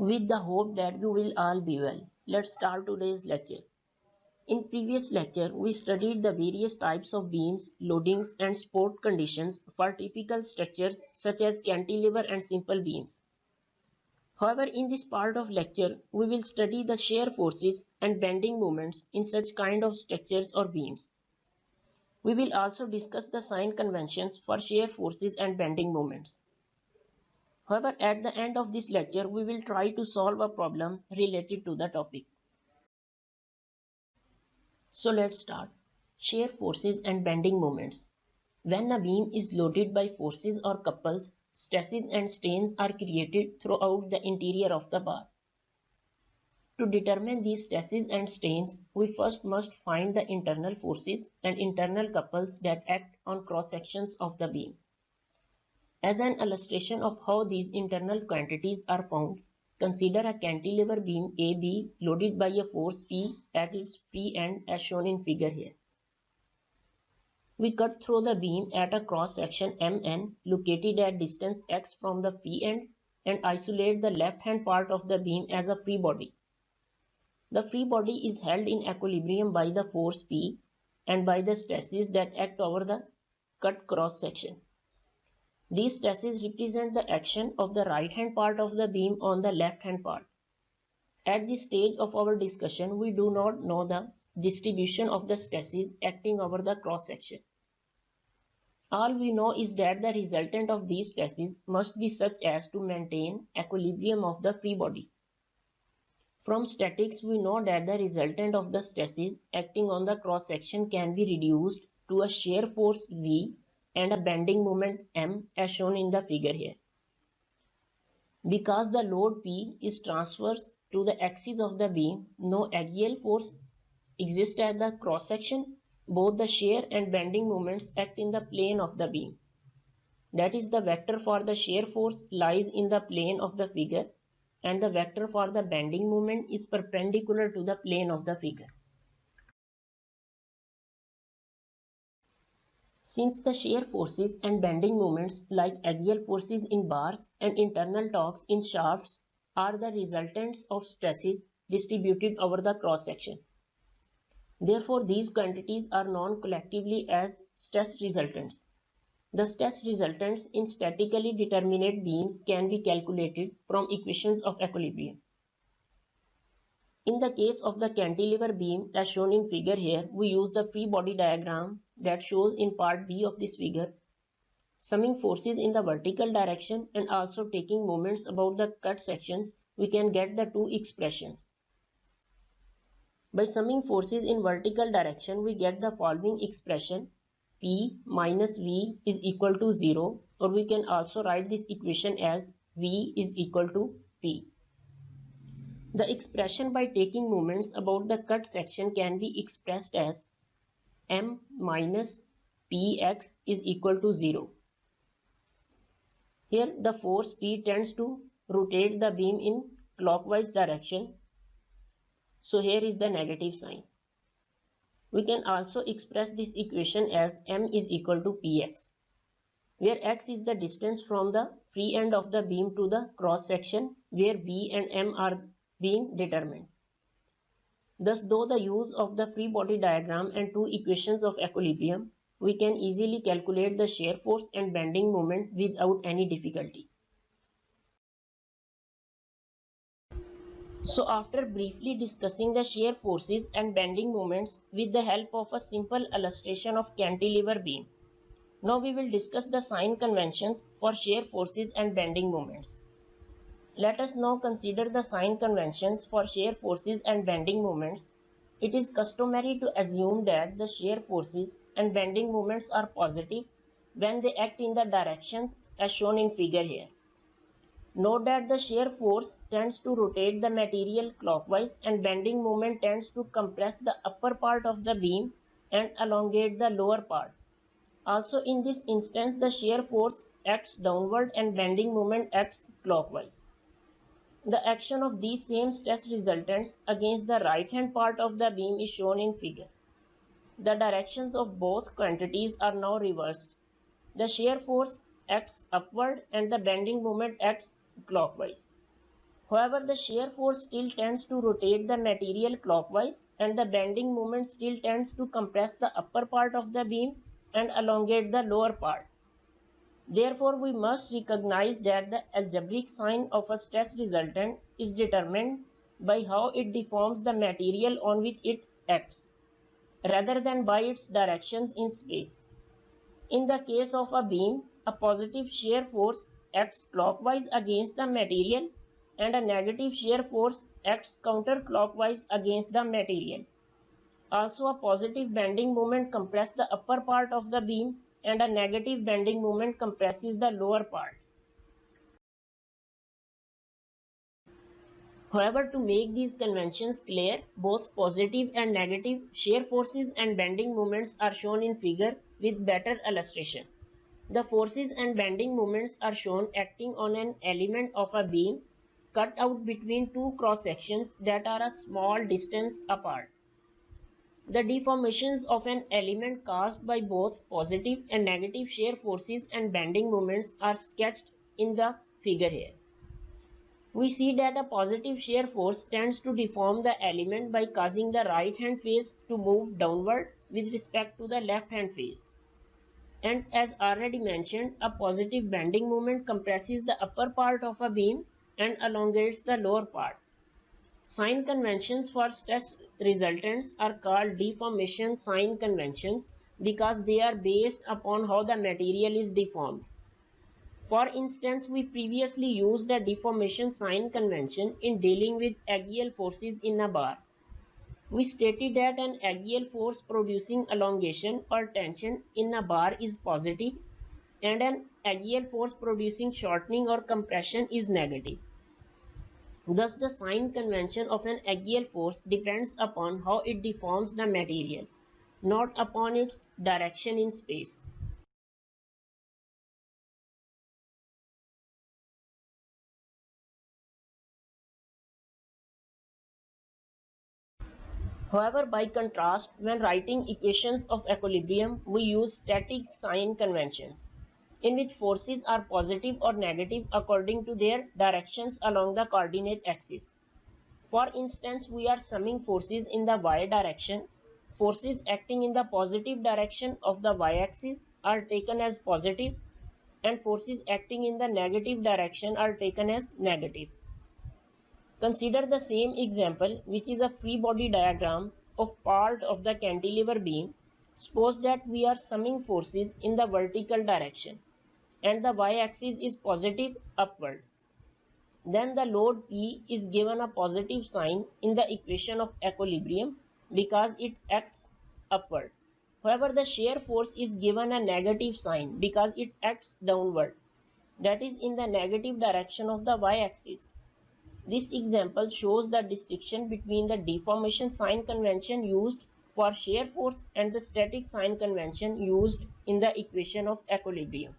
with the hope that you will all be well. Let's start today's lecture. In previous lecture, we studied the various types of beams, loadings and support conditions for typical structures such as cantilever and simple beams. However, in this part of lecture, we will study the shear forces and bending moments in such kind of structures or beams. We will also discuss the sign conventions for shear forces and bending moments. However, at the end of this lecture, we will try to solve a problem related to the topic. So let's start. Shear forces and bending moments. When a beam is loaded by forces or couples, stresses and strains are created throughout the interior of the bar. To determine these stresses and strains, we first must find the internal forces and internal couples that act on cross sections of the beam. As an illustration of how these internal quantities are found, consider a cantilever beam AB loaded by a force P at its free end as shown in figure here. We cut through the beam at a cross section MN located at distance x from the free end and isolate the left hand part of the beam as a free body. The free body is held in equilibrium by the force P and by the stresses that act over the cut cross section. These stresses represent the action of the right hand part of the beam on the left hand part. At this stage of our discussion, we do not know the distribution of the stresses acting over the cross section. All we know is that the resultant of these stresses must be such as to maintain equilibrium of the free body. From statics, we know that the resultant of the stresses acting on the cross section can be reduced to a shear force V and a bending moment M as shown in the figure here. Because the load P is transverse to the axis of the beam, no axial force exists at the cross section. Both the shear and bending moments act in the plane of the beam. That is, the vector for the shear force lies in the plane of the figure and the vector for the bending moment is perpendicular to the plane of the figure. Since the shear forces and bending moments, like axial forces in bars and internal torques in shafts, are the resultants of stresses distributed over the cross section. Therefore, these quantities are known collectively as stress resultants. The stress resultants in statically determinate beams can be calculated from equations of equilibrium. In the case of the cantilever beam as shown in figure here, we use the free body diagram that shows in part B of this figure. Summing forces in the vertical direction and also taking moments about the cut sections, we can get the two expressions. By summing forces in vertical direction, we get the following expression: P minus V is equal to 0, or we can also write this equation as V is equal to P. The expression by taking moments about the cut section can be expressed as M minus Px is equal to 0. Here the force P tends to rotate the beam in clockwise direction. So here is the negative sign. We can also express this equation as M is equal to Px, where x is the distance from the free end of the beam to the cross section where V and M are being determined. Thus, though the use of the free body diagram and two equations of equilibrium, we can easily calculate the shear force and bending moment without any difficulty. So after briefly discussing the shear forces and bending moments with the help of a simple illustration of cantilever beam, now we will discuss the sign conventions for shear forces and bending moments. Let us now consider the sign conventions for shear forces and bending moments. It is customary to assume that the shear forces and bending moments are positive when they act in the directions as shown in figure here. Note that the shear force tends to rotate the material clockwise and bending moment tends to compress the upper part of the beam and elongate the lower part. Also, in this instance, the shear force acts downward and bending moment acts clockwise. The action of these same stress resultants against the right hand part of the beam is shown in figure. The directions of both quantities are now reversed. The shear force acts upward and the bending moment acts clockwise. However, the shear force still tends to rotate the material clockwise, and the bending moment still tends to compress the upper part of the beam and elongate the lower part. Therefore, we must recognize that the algebraic sign of a stress resultant is determined by how it deforms the material on which it acts, rather than by its directions in space. In the case of a beam, a positive shear force acts clockwise against the material and a negative shear force acts counterclockwise against the material. Also, a positive bending moment compresses the upper part of the beam and a negative bending moment compresses the lower part. However, to make these conventions clear, both positive and negative shear forces and bending moments are shown in figure with better illustration. The forces and bending moments are shown acting on an element of a beam cut out between two cross sections that are a small distance apart. The deformations of an element caused by both positive and negative shear forces and bending moments are sketched in the figure here. We see that a positive shear force tends to deform the element by causing the right hand face to move downward with respect to the left hand face. And as already mentioned, a positive bending moment compresses the upper part of a beam and elongates the lower part. Sign conventions for stress resultants are called deformation sign conventions because they are based upon how the material is deformed. For instance, we previously used the deformation sign convention in dealing with axial forces in a bar. We stated that an axial force producing elongation or tension in a bar is positive and an axial force producing shortening or compression is negative. Thus, the sign convention of an axial force depends upon how it deforms the material, not upon its direction in space. However, by contrast, when writing equations of equilibrium, we use static sign conventions, in which forces are positive or negative according to their directions along the coordinate axis. For instance, we are summing forces in the y direction. Forces acting in the positive direction of the y-axis are taken as positive, and forces acting in the negative direction are taken as negative. Consider the same example, which is a free body diagram of part of the cantilever beam. Suppose that we are summing forces in the vertical direction and the y-axis is positive upward. Then the load P is given a positive sign in the equation of equilibrium because it acts upward. However, the shear force is given a negative sign because it acts downward, that is in the negative direction of the y-axis. This example shows the distinction between the deformation sign convention used for shear force and the static sign convention used in the equation of equilibrium.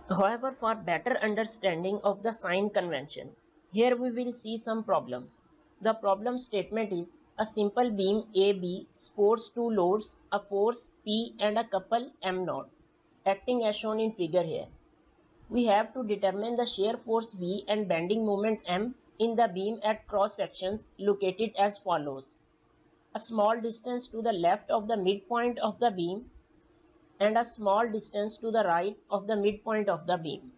However, for better understanding of the sign convention, here we will see some problems. The problem statement is a simple beam AB supports two loads, a force P and a couple M0, acting as shown in figure here. We have to determine the shear force V and bending moment M in the beam at cross sections located as follows. A small distance to the left of the midpoint of the beam and a small distance to the right of the midpoint of the beam.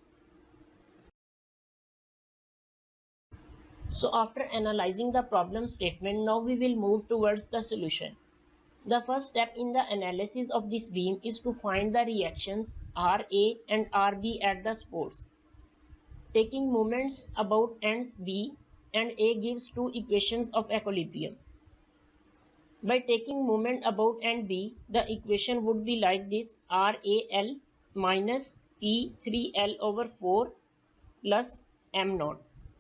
So after analyzing the problem statement, now we will move towards the solution. The first step in the analysis of this beam is to find the reactions RA and RB at the supports. Taking moments about ends B and A gives two equations of equilibrium. By taking moment about end B, the equation would be like this: RAL minus P3L over 4 plus M0.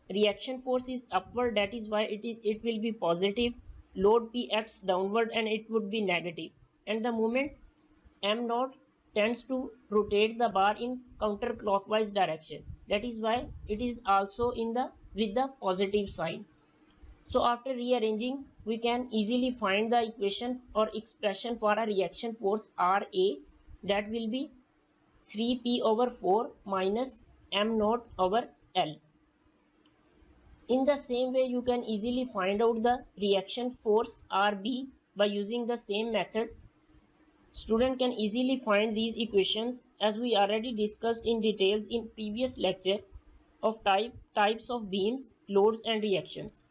Reaction force is upward, that is why it will be positive. Load P acts downward and it would be negative. And the moment M0 tends to rotate the bar in counterclockwise direction. That is why it is also with the positive sign. So after rearranging, we can easily find the equation or expression for a reaction force RA, that will be 3P over 4 minus M0 over L. In the same way, you can easily find out the reaction force RB by using the same method. Student can easily find these equations as we already discussed in details in previous lecture of types of beams, loads and reactions.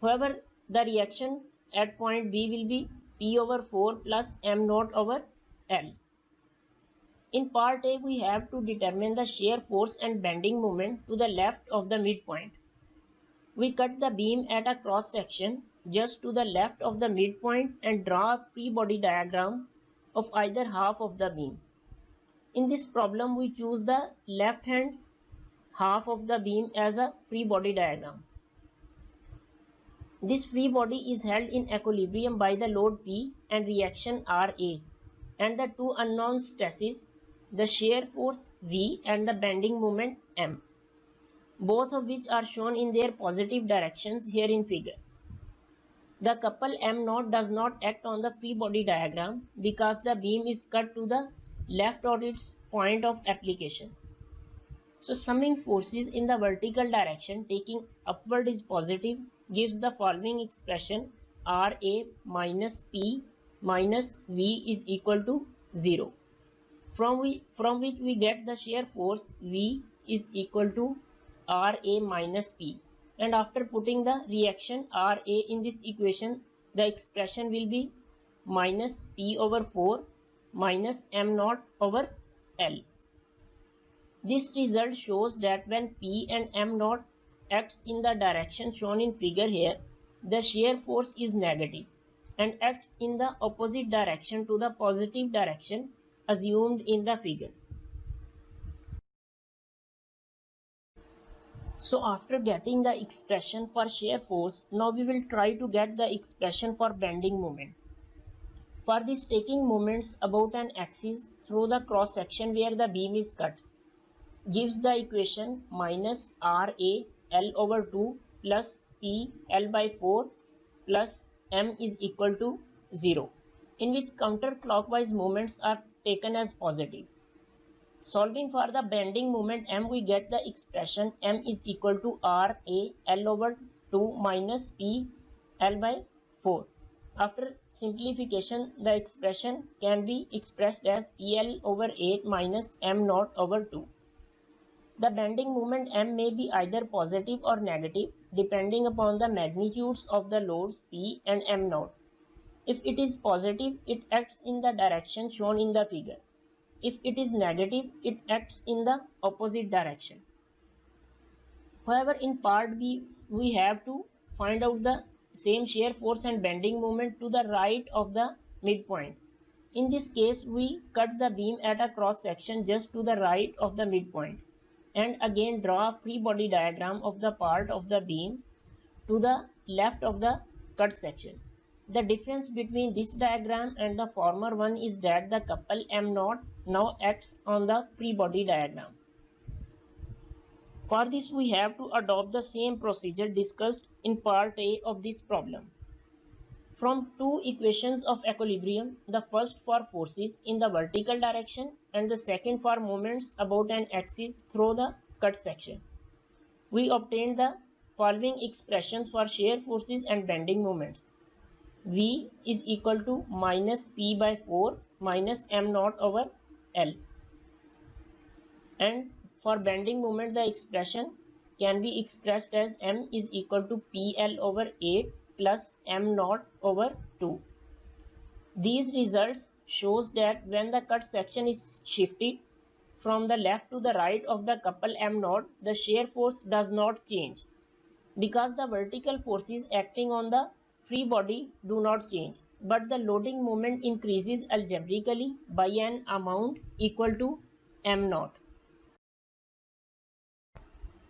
However, the reaction at point B will be P over 4 plus m naught over L. In part A, we have to determine the shear force and bending moment to the left of the midpoint. We cut the beam at a cross section just to the left of the midpoint and draw a free body diagram of either half of the beam. In this problem, we choose the left hand half of the beam as a free body diagram. This free body is held in equilibrium by the load P and reaction Ra, and the two unknown stresses, the shear force V and the bending moment M, both of which are shown in their positive directions here in figure. The couple M naught does not act on the free body diagram because the beam is cut to the left of its point of application. So summing forces in the vertical direction taking upward is positive gives the following expression: Ra minus P minus V is equal to 0, from which we get the shear force V is equal to Ra minus P. And after putting the reaction Ra in this equation, the expression will be minus P over 4 minus m naught over L. This result shows that when P and m naught acts in the direction shown in figure here, the shear force is negative and acts in the opposite direction to the positive direction assumed in the figure. So after getting the expression for shear force, now we will try to get the expression for bending moment. For this, taking moments about an axis through the cross section where the beam is cut gives the equation minus Ra L over 2 plus P L by 4 plus m is equal to 0, in which counterclockwise moments are taken as positive. Solving for the bending moment m, we get the expression m is equal to Ra L over 2 minus P L by 4. After simplification, the expression can be expressed as PL over 8 minus m naught over 2. The bending moment m may be either positive or negative depending upon the magnitudes of the loads P and m naught. If it is positive, it acts in the direction shown in the figure. If it is negative, it acts in the opposite direction. However, in part B, we have to find out the same shear force and bending moment to the right of the midpoint. In this case, we cut the beam at a cross section just to the right of the midpoint and again draw a free body diagram of the part of the beam to the left of the cut section. The difference between this diagram and the former one is that the couple m naught now acts on the free body diagram. For this, we have to adopt the same procedure discussed in part A of this problem. From two equations of equilibrium, the first for forces in the vertical direction and the second for moments about an axis through the cut section, we obtained the following expressions for shear forces and bending moments. V is equal to minus P by 4 minus m naught over L. And for bending moment, the expression can be expressed as m is equal to PL over 8 plus m naught over 2. These results shows that when the cut section is shifted from the left to the right of the couple m naught, the shear force does not change because the vertical forces acting on the free body do not change, but the loading moment increases algebraically by an amount equal to m naught.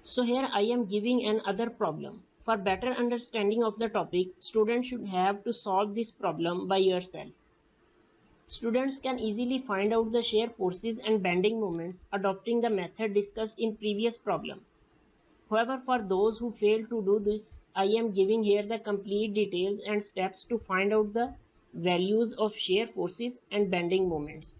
So here I am giving another problem. For better understanding of the topic, students should have to solve this problem by yourself. Students can easily find out the shear forces and bending moments adopting the method discussed in previous problem. However, for those who fail to do this, I am giving here the complete details and steps to find out the values of shear forces and bending moments.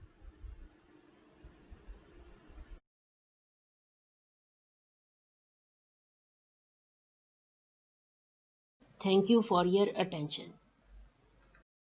Thank you for your attention.